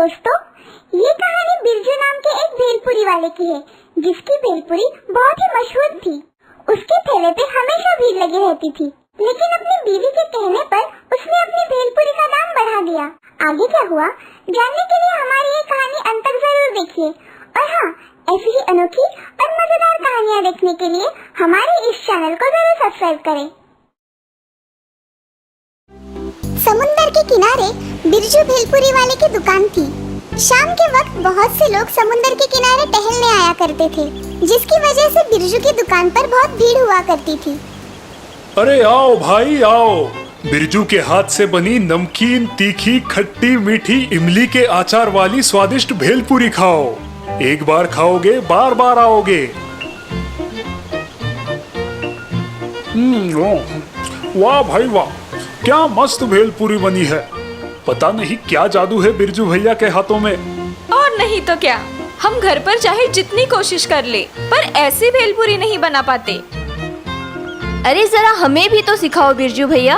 दोस्तों, ये कहानी बिरजू नाम के एक भेलपुरी वाले की है, जिसकी भेलपुरी बहुत ही मशहूर थी। उसके ठेले पे हमेशा भीड़ लगी रहती थी, लेकिन अपनी बीवी के कहने पर उसने अपनी भेलपुरी का दाम बढ़ा दिया। आगे क्या हुआ जानने के लिए हमारी ये कहानी अंत तक जरूर देखिए। और हाँ, ऐसी ही अनोखी और मजेदार कहानियाँ देखने के लिए हमारे इस चैनल को जरूर सब्सक्राइब करें। समुंदर के किनारे बिरजू भेलपुरी वाले की दुकान थी। शाम के वक्त बहुत से लोग समुंदर के किनारे टहलने आया करते थे, जिसकी वजह से बिरजू की दुकान पर बहुत भीड़ हुआ करती थी। अरे आओ भाई आओ, बिरजू के हाथ से बनी नमकीन, तीखी, खट्टी, मीठी इमली के आचार वाली स्वादिष्ट भेलपुरी खाओ। एक बार खाओगे बार बार आओगे। वाह भाई वाह, क्या मस्त भेलपुरी बनी है। पता नहीं क्या जादू है बिरजू भैया के हाथों में। और नहीं तो क्या, हम घर पर चाहे जितनी कोशिश कर ले, पर ऐसी भेलपुरी नहीं बना पाते। अरे जरा हमें भी तो सिखाओ बिरजू भैया,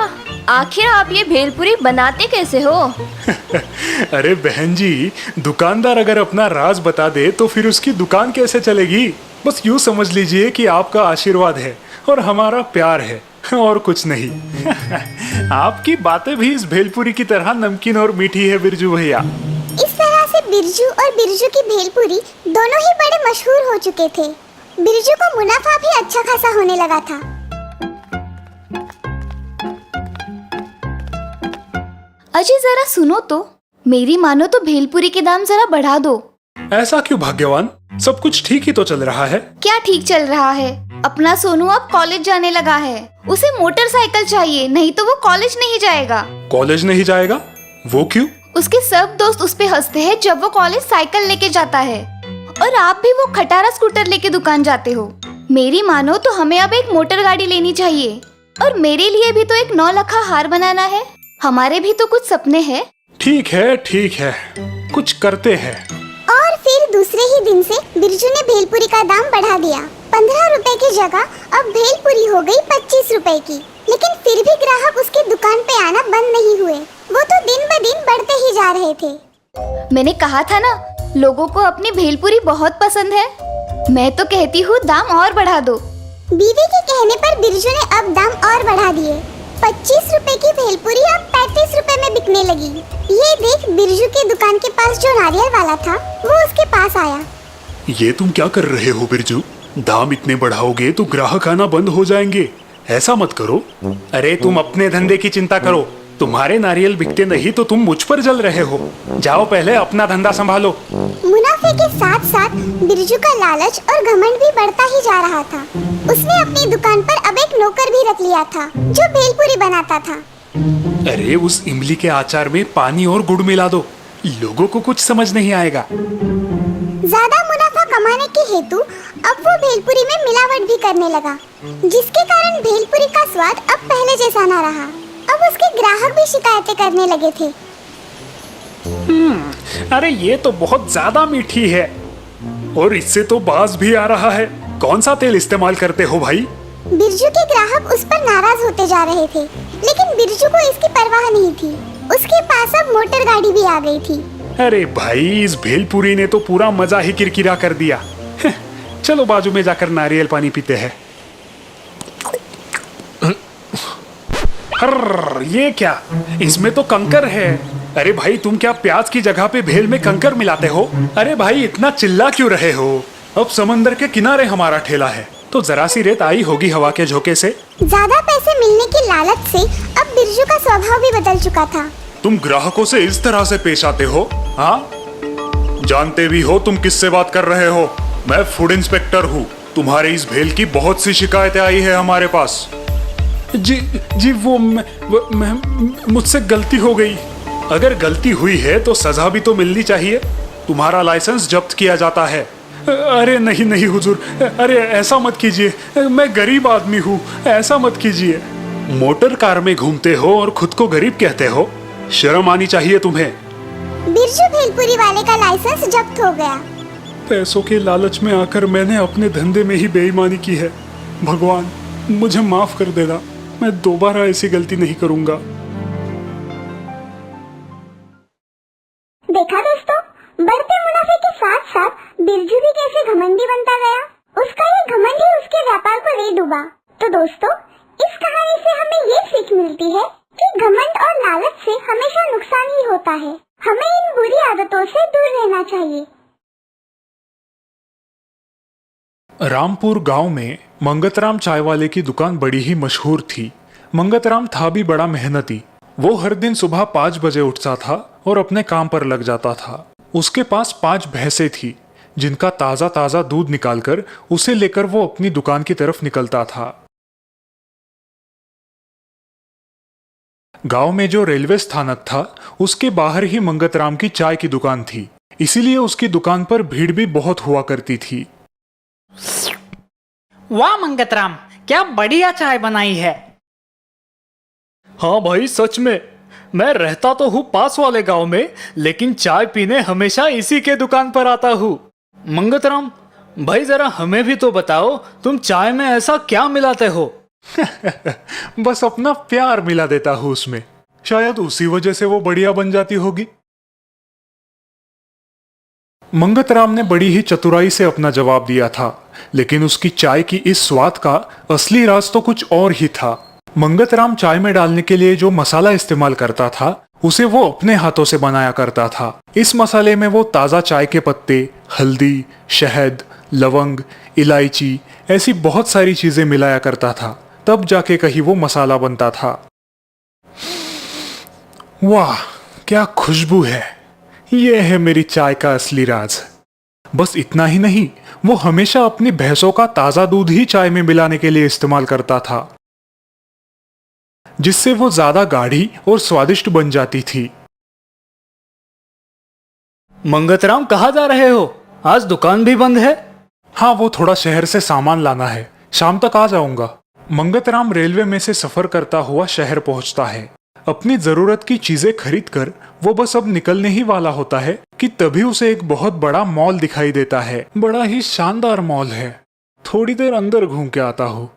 आखिर आप ये भेलपुरी बनाते कैसे हो? अरे बहन जी, दुकानदार अगर अपना राज बता दे तो फिर उसकी दुकान कैसे चलेगी। बस यूँ समझ लीजिए कि आपका आशीर्वाद है और हमारा प्यार है, और कुछ नहीं। आपकी बातें भी इस भेलपुरी की तरह नमकीन और मीठी है बिरजू भैया। इस तरह से बिरजू और बिरजू की भेलपुरी दोनों ही बड़े मशहूर हो चुके थे। बिरजू को मुनाफा भी अच्छा खासा होने लगा था। अजय जरा सुनो तो, मेरी मानो तो भेलपुरी के दाम जरा बढ़ा दो। ऐसा क्यों भाग्यवान, सब कुछ ठीक ही तो चल रहा है। क्या ठीक चल रहा है? अपना सोनू अब कॉलेज जाने लगा है, उसे मोटरसाइकिल चाहिए, नहीं तो वो कॉलेज नहीं जाएगा। कॉलेज नहीं जाएगा? वो क्यों? उसके सब दोस्त उस पे हंसते हैं जब वो कॉलेज साइकिल लेके जाता है, और आप भी वो खटारा स्कूटर लेके दुकान जाते हो। मेरी मानो तो हमें अब एक मोटर गाड़ी लेनी चाहिए, और मेरे लिए भी तो एक 9 लखा हार बनाना है। हमारे भी तो कुछ सपने हैं। ठीक है, कुछ करते हैं। और फिर दूसरे ही दिन से बिरजू ने भेलपुरी का दाम बढ़ा दिया। 15 रुपए की जगह अब भेलपुरी हो गई 25 रुपए की। लेकिन फिर भी ग्राहक उसकी दुकान पे आना बंद नहीं हुए, वो तो दिन ब दिन बढ़ते ही जा रहे थे। मैंने कहा था ना, लोगों को अपनी भेलपुरी बहुत पसंद है। मैं तो कहती हूँ दाम और बढ़ा दो। बीवी के कहने पर बिरजू ने अब दाम और बढ़ा दिए। 25 रुपए की भेलपुरी अब 35 रुपए में बिकने लगी। ये देख बिरजू की दुकान के पास जो नारियल वाला था, वो उसके पास आया। ये तुम क्या कर रहे हो बिरजू? दाम इतने बढ़ाओगे तो ग्राहक आना बंद हो जाएंगे। ऐसा मत करो। अरे तुम अपने धंधे की चिंता करो, तुम्हारे नारियल बिकते नहीं तो तुम मुझ पर जल रहे हो। जाओ पहले अपना धंधा संभालो। मुनाफे के साथ साथ बिरजू का लालच और घमंड भी बढ़ता ही जा रहा था। उसने अपनी दुकान पर अब एक नौकर भी रख लिया था, जो भेलपुरी बनाता था। अरे उस इमली के आचार में पानी और गुड़ मिला दो, लोगों को कुछ समझ नहीं आएगा। ज्यादा मुनाफा कमाने के हेतु अब वो भेलपुरी में मिलावट भी करने लगा, जिसके कारण भेलपुरी का स्वाद अब पहले जैसा न रहा। अब उसके ग्राहक भी शिकायतें करने लगे थे। अरे ये तो बहुत ज्यादा मीठी है, और इससे तो बास भी आ रहा है। कौन सा तेल इस्तेमाल करते हो भाई? बिरजू के ग्राहक उस पर नाराज होते जा रहे थे, लेकिन बिरजू को इसकी परवाह नहीं थी। उसके पास अब मोटर गाड़ी भी आ गई थी। अरे भाई, इस भेलपुरी ने तो पूरा मजा ही किरकिरा कर दिया। चलो बाजू में जाकर नारियल पानी पीते हैं। ये क्या? इसमें तो कंकर है। अरे भाई, तुम क्या प्याज की जगह पे भेल में कंकर मिलाते हो? अरे भाई, इतना चिल्ला क्यों रहे हो? अब समंदर के किनारे हमारा ठेला है, तो जरा सी रेत आई होगी हवा के झोंके से। ज्यादा पैसे मिलने की लालच से अब बिरजू का स्वभाव भी बदल चुका था। तुम ग्राहकों से इस तरह से पेश आते हो? हाँ, जानते भी हो तुम किससे बात कर रहे हो? मैं फूड इंस्पेक्टर हूँ। तुम्हारे इस भेल की बहुत सी शिकायतें आई है हमारे पास। जी वो मुझसे गलती हो गई। अगर गलती हुई है तो सजा भी तो मिलनी चाहिए। तुम्हारा लाइसेंस जब्त किया जाता है। अरे नहीं हुजूर, अरे ऐसा मत कीजिए, मैं गरीब आदमी हूँ, ऐसा मत कीजिए। मोटर कार में घूमते हो और खुद को गरीब कहते हो? शर्म आनी चाहिए तुम्हें। बिरजू भेलपुरी वाले का लाइसेंस जब्त हो गया। पैसों के लालच में आकर मैंने अपने धंधे में ही बेईमानी की है। भगवान, मुझे माफ कर देना, मैं दोबारा ऐसी गलती नहीं करूंगा। देखा दोस्तों, बढ़ते मुनाफे के साथ साथ बिरजू भी कैसे घमंडी बनता गया। उसका ये घमंड ही उसके व्यापार को ले डूबा। तो दोस्तों, इस कहानी से हमें ये सीख मिलती है कि घमंड और लालच से हमेशा नुकसान ही होता है। हमें इन बुरी आदतों से दूर रहना चाहिए। रामपुर गांव में मंगतराम चाय वाले की दुकान बड़ी ही मशहूर थी। मंगतराम था भी बड़ा मेहनती। वो हर दिन सुबह 5 बजे उठता था और अपने काम पर लग जाता था। उसके पास 5 भैंसें थी, जिनका ताजा ताजा दूध निकालकर उसे लेकर वो अपनी दुकान की तरफ निकलता था। गांव में जो रेलवे स्थानक था, उसके बाहर ही मंगतराम की चाय की दुकान थी। इसीलिए उसकी दुकान पर भीड़ भी बहुत हुआ करती थी। वाह मंगतराम, क्या बढ़िया चाय बनाई है। हाँ भाई, सच में। मैं रहता तो हूँ पास वाले गांव में, लेकिन चाय पीने हमेशा इसी के दुकान पर आता हूँ। मंगतराम भाई, जरा हमें भी तो बताओ, तुम चाय में ऐसा क्या मिलाते हो? बस अपना प्यार मिला देता हूँ उसमें। शायद उसी वजह से वो बढ़िया बन जाती होगी। मंगतराम ने बड़ी ही चतुराई से अपना जवाब दिया था, लेकिन उसकी चाय की इस स्वाद का असली राज तो कुछ और ही था। मंगतराम चाय में डालने के लिए जो मसाला इस्तेमाल करता था, उसे वो अपने हाथों से बनाया करता था। इस मसाले में वो ताज़ा चाय के पत्ते, हल्दी, शहद, लवंग, इलायची ऐसी बहुत सारी चीजें मिलाया करता था। तब जाके कहीं वो मसाला बनता था। वाह, क्या खुशबू है। ये है मेरी चाय का असली राज। बस इतना ही नहीं, वो हमेशा अपनी भैंसों का ताजा दूध ही चाय में मिलाने के लिए इस्तेमाल करता था, जिससे वो ज्यादा गाढ़ी और स्वादिष्ट बन जाती थी। मंगतराम, कहाँ जा रहे हो? आज दुकान भी बंद है। हाँ, वो थोड़ा शहर से सामान लाना है, शाम तक आ जाऊंगा। मंगतराम रेलवे में से सफर करता हुआ शहर पहुंचता है। अपनी जरूरत की चीजें खरीद कर वो बस अब निकलने ही वाला होता है कि तभी उसे एक बहुत बड़ा मॉल दिखाई देता है। बड़ा ही शानदार मॉल है। थोड़ी देर अंदर घूम के आता हूँ।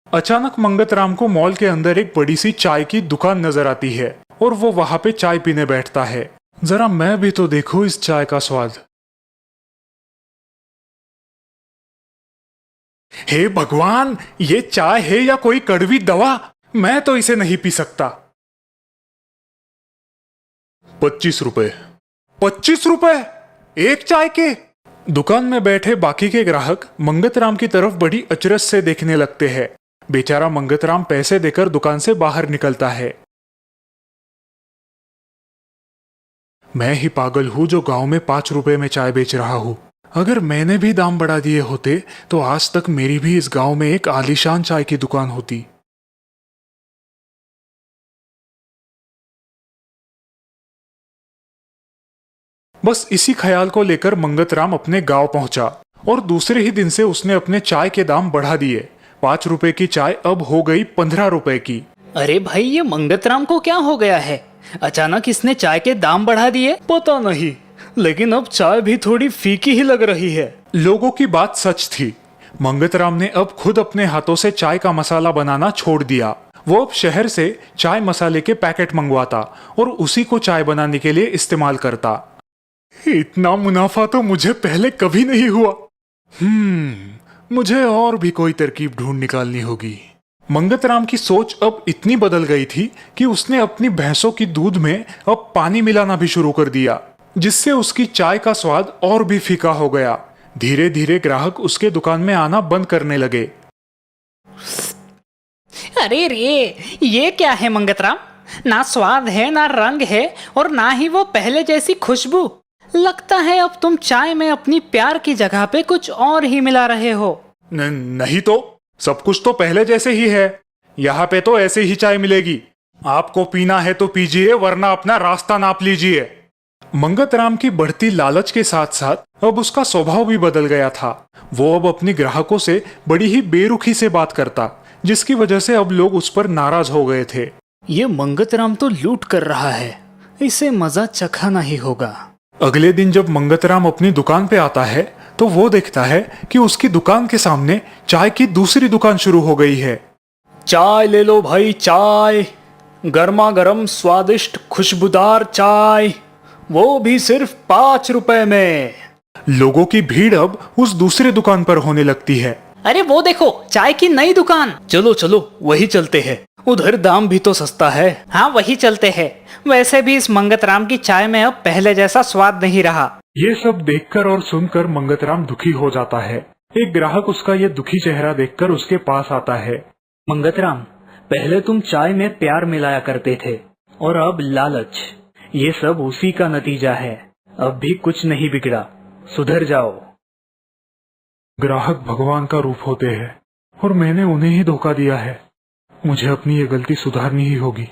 अचानक मंगतराम को मॉल के अंदर एक बड़ी सी चाय की दुकान नजर आती है और वो वहां पे चाय पीने बैठता है। जरा मैं भी तो देखूं इस चाय का स्वाद। हे भगवान, ये चाय है या कोई कड़वी दवा? मैं तो इसे नहीं पी सकता। 25 रुपए। 25 रुपए एक चाय के? दुकान में बैठे बाकी के ग्राहक मंगतराम की तरफ बड़ी अचरज से देखने लगते हैं। बेचारा मंगतराम पैसे देकर दुकान से बाहर निकलता है। मैं ही पागल हूं जो गांव में 5 रुपए में चाय बेच रहा हूं। अगर मैंने भी दाम बढ़ा दिए होते तो आज तक मेरी भी इस गांव में एक आलीशान चाय की दुकान होती। बस इसी ख्याल को लेकर मंगतराम अपने गांव पहुंचा और दूसरे ही दिन से उसने अपने चाय के दाम बढ़ा दिए। 5 रुपए की चाय अब हो गई 15 रुपए की। अरे भाई, ये मंगतराम को क्या हो गया है? अचानक इसने चाय के दाम बढ़ा दिए। पता नहीं, लेकिन अब चाय भी थोड़ी फीकी ही लग रही है। लोगों की बात सच थी। मंगतराम ने अब खुद अपने हाथों से चाय का मसाला बनाना छोड़ दिया। वो अब शहर से चाय मसाले के पैकेट मंगवाता और उसी को चाय बनाने के लिए इस्तेमाल करता। इतना मुनाफा तो मुझे पहले कभी नहीं हुआ। मुझे और भी कोई तरकीब ढूंढ निकालनी होगी। मंगतराम की सोच अब इतनी बदल गई थी कि उसने अपनी भैंसों की दूध में अब पानी मिलाना भी शुरू कर दिया, जिससे उसकी चाय का स्वाद और भी फीका हो गया। धीरे धीरे ग्राहक उसके दुकान में आना बंद करने लगे। अरे रे, ये क्या है मंगतराम? ना स्वाद है, ना रंग है, और ना ही वो पहले जैसी खुशबू। लगता है अब तुम चाय में अपनी प्यार की जगह पे कुछ और ही मिला रहे हो। नहीं तो, सब कुछ तो पहले जैसे ही है। यहाँ पे तो ऐसे ही चाय मिलेगी। आपको पीना है तो पीजिए, वरना अपना रास्ता नाप लीजिए। मंगतराम की बढ़ती लालच के साथ साथ अब उसका स्वभाव भी बदल गया था। वो अब अपने ग्राहकों से बड़ी ही बेरुखी से बात करता, जिसकी वजह से अब लोग उस पर नाराज हो गए थे। ये मंगतराम तो लूट कर रहा है, इसे मजा चखाना ही होगा। अगले दिन जब मंगतराम अपनी दुकान पे आता है तो वो देखता है कि उसकी दुकान के सामने चाय की दूसरी दुकान शुरू हो गई है। चाय ले लो भाई, चाय, गर्मा गर्म स्वादिष्ट खुशबूदार चाय, वो भी सिर्फ 5 रुपए में। लोगों की भीड़ अब उस दूसरी दुकान पर होने लगती है। अरे वो देखो, चाय की नई दुकान। चलो चलो वही चलते हैं, उधर दाम भी तो सस्ता है। हाँ वही चलते हैं। वैसे भी इस मंगतराम की चाय में अब पहले जैसा स्वाद नहीं रहा। ये सब देखकर और सुनकर मंगतराम दुखी हो जाता है। एक ग्राहक उसका ये दुखी चेहरा देखकर उसके पास आता है। मंगतराम, पहले तुम चाय में प्यार मिलाया करते थे और अब लालच, ये सब उसी का नतीजा है। अब भी कुछ नहीं बिगड़ा, सुधर जाओ। ग्राहक भगवान का रूप होते हैं और मैंने उन्हें ही धोखा दिया है। मुझे अपनी ये गलती सुधारनी ही होगी।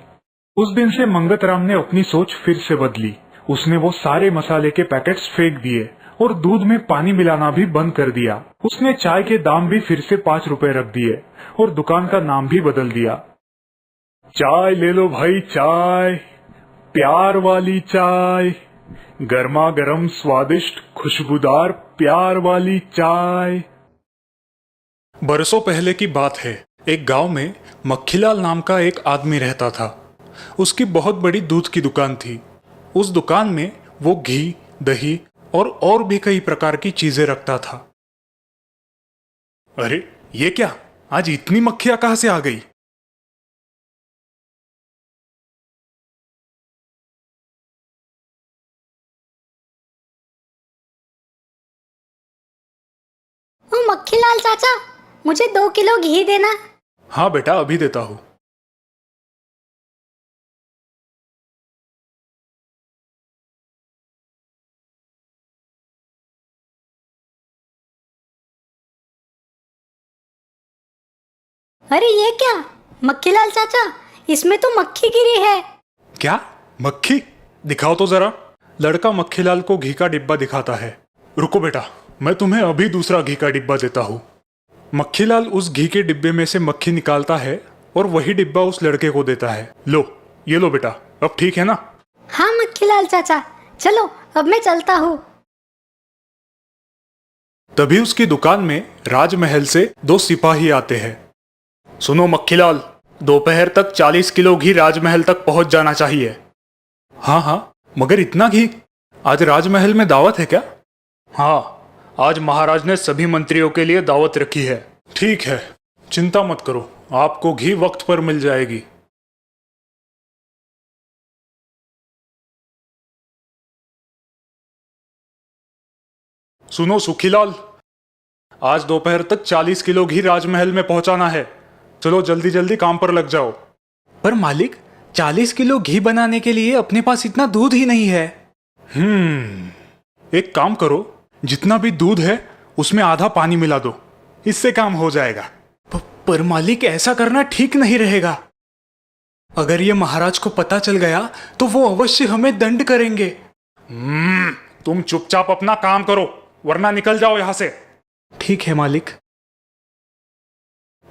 उस दिन से मंगतराम ने अपनी सोच फिर से बदली। उसने वो सारे मसाले के पैकेट्स फेंक दिए और दूध में पानी मिलाना भी बंद कर दिया। उसने चाय के दाम भी फिर से 5 रुपए रख दिए और दुकान का नाम भी बदल दिया। चाय ले लो भाई, चाय, प्यार वाली चाय, गर्मा गर्म स्वादिष्ट खुशबूदार प्यार वाली चाय। बरसों पहले की बात है। एक गांव में मक्खीलाल नाम का एक आदमी रहता था। उसकी बहुत बड़ी दूध की दुकान थी। उस दुकान में वो घी, दही और भी कई प्रकार की चीजें रखता था। अरे ये क्या, आज इतनी मक्खियां कहां से आ गई? ओ मक्खीलाल चाचा, मुझे 2 किलो घी देना। हाँ बेटा, अभी देता हूँ। अरे ये क्या मक्खीलाल चाचा, इसमें तो मक्खी गिरी है। क्या मक्खी? दिखाओ तो जरा। लड़का मक्खीलाल को घी का डिब्बा दिखाता है। रुको बेटा, मैं तुम्हें अभी दूसरा घी का डिब्बा देता हूँ। मक्खीलाल उस घी के डिब्बे में से मक्खी निकालता है और वही डिब्बा उस लड़के को देता है। लो, ये लो बेटा, अब ठीक है ना? हाँ मक्खीलाल चाचा, चलो अब मैं चलता हूँ। तभी उसकी दुकान में राजमहल से 2 सिपाही आते हैं। सुनो मक्खीलाल, दोपहर तक 40 किलो घी राजमहल तक पहुंच जाना चाहिए। हाँ हाँ, मगर इतना घी? आज राजमहल में दावत है क्या? हाँ, आज महाराज ने सभी मंत्रियों के लिए दावत रखी है। ठीक है, चिंता मत करो, आपको घी वक्त पर मिल जाएगी। सुनो सुखीलाल, आज दोपहर तक 40 किलो घी राजमहल में पहुंचाना है। चलो जल्दी जल्दी काम पर लग जाओ। पर मालिक, 40 किलो घी बनाने के लिए अपने पास इतना दूध ही नहीं है। एक काम करो, जितना भी दूध है उसमें आधा पानी मिला दो, इससे काम हो जाएगा। पर मालिक, ऐसा करना ठीक नहीं रहेगा। अगर ये महाराज को पता चल गया तो वो अवश्य हमें दंड करेंगे। तुम चुपचाप अपना काम करो, वरना निकल जाओ यहां से। ठीक है मालिक।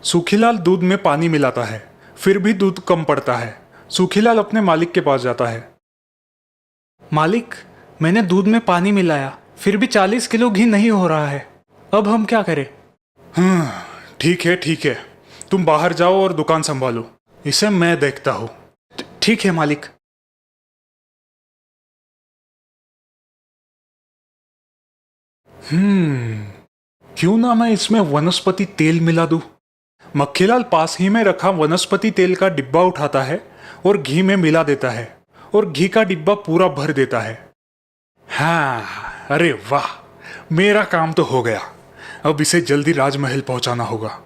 सूखीलाल दूध में पानी मिलाता है, फिर भी दूध कम पड़ता है। सूखीलाल अपने मालिक के पास जाता है। मालिक, मैंने दूध में पानी मिलाया, फिर भी 40 किलो घी नहीं हो रहा है। अब हम क्या करें? ठीक है, तुम बाहर जाओ और दुकान संभालो, इसे मैं देखता हूँ। ठीक है मालिक। क्यों ना मैं इसमें वनस्पति तेल मिला दूं? मक्खीलाल पास ही में रखा वनस्पति तेल का डिब्बा उठाता है और घी में मिला देता है और घी का डिब्बा पूरा भर देता है। हाँ, अरे वाह, मेरा काम तो हो गया। अब इसे जल्दी राजमहल पहुंचाना होगा।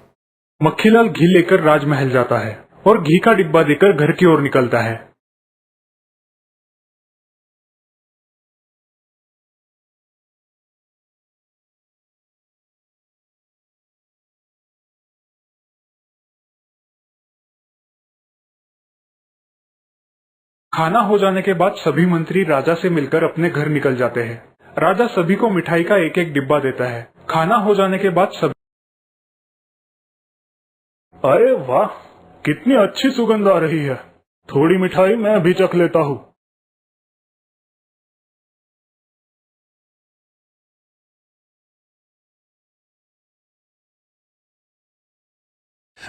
मक्खीलाल घी लेकर राजमहल जाता है और घी का डिब्बा देकर घर की ओर निकलता है। खाना हो जाने के बाद सभी मंत्री राजा से मिलकर अपने घर निकल जाते हैं। राजा सभी को मिठाई का एक एक डिब्बा देता है। खाना हो जाने के बाद सभी, अरे वाह, कितनी अच्छी सुगंध आ रही है। थोड़ी मिठाई मैं भी चख लेता हूँ।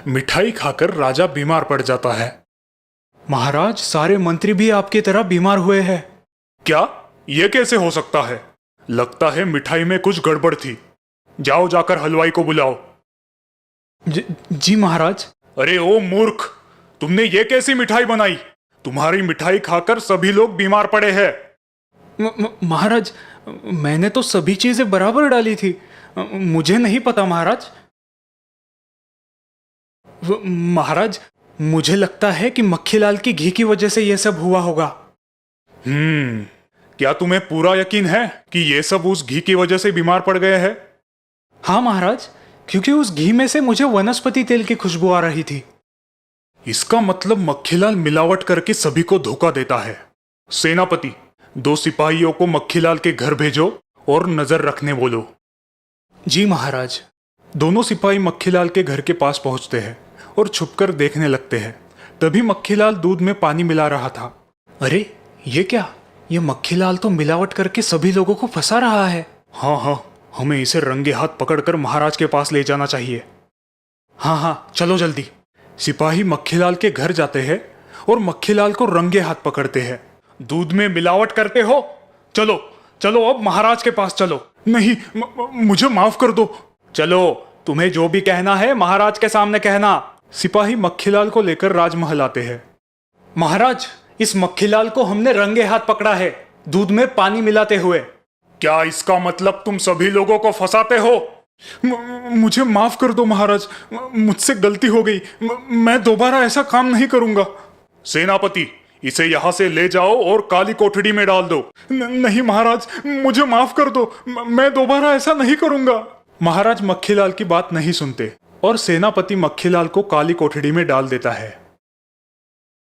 मिठाई खाकर राजा बीमार पड़ जाता है। महाराज, सारे मंत्री भी आपकी तरह बीमार हुए हैं। क्या? ये कैसे हो सकता है? लगता है मिठाई में कुछ गड़बड़ थी। जाओ, जाकर हलवाई को बुलाओ। जी महाराज। अरे ओ मूर्ख, तुमने ये कैसी मिठाई बनाई? तुम्हारी मिठाई खाकर सभी लोग बीमार पड़े हैं। महाराज, मैंने तो सभी चीजें बराबर डाली थी। मुझे नहीं पता महाराज। महाराज, मुझे लगता है कि मक्खीलाल की घी की वजह से यह सब हुआ होगा। क्या तुम्हें पूरा यकीन है कि ये सब उस घी की वजह से बीमार पड़ गए हैं? हाँ महाराज, क्योंकि उस घी में से मुझे वनस्पति तेल की खुशबू आ रही थी। इसका मतलब मक्खीलाल मिलावट करके सभी को धोखा देता है। सेनापति, 2 सिपाहियों को मक्खीलाल के घर भेजो और नजर रखने बोलो। जी महाराज। दोनों सिपाही मक्खीलाल के घर के पास पहुंचते हैं और छुपकर देखने लगते हैं। तभी मक्खीलाल दूध में पानी मिला रहा था। अरे ये क्या? ये मक्खीलाल तो मिलावट करके सभी लोगों को फंसा रहा है। हाँ, हमें इसे रंगे हाथ पकड़कर महाराज के पास ले जाना चाहिए। हाँ, चलो जल्दी। सिपाही मक्खीलाल के घर जाते हैं और मक्खीलाल को रंगे हाथ पकड़ते हैं। दूध में मिलावट करते हो? चलो अब महाराज के पास चलो। नहीं, मुझे माफ कर दो। चलो, तुम्हें जो भी कहना है महाराज के सामने कहना। सिपाही मक्खीलाल को लेकर राजमहल आते हैं। महाराज, इस मक्खीलाल को हमने रंगे हाथ पकड़ा है, दूध में पानी मिलाते हुए। क्या इसका मतलब तुम सभी लोगों को फंसाते हो? मुझे माफ कर दो महाराज, मुझसे गलती हो गई। मैं दोबारा ऐसा काम नहीं करूंगा। सेनापति, इसे यहाँ से ले जाओ और काली कोठड़ी में डाल दो। नहीं महाराज, मुझे माफ कर दो, मैं दोबारा ऐसा नहीं करूंगा। महाराज मक्खीलाल की बात नहीं सुनते और सेनापति मक्खीलाल को काली कोठड़ी में डाल देता है।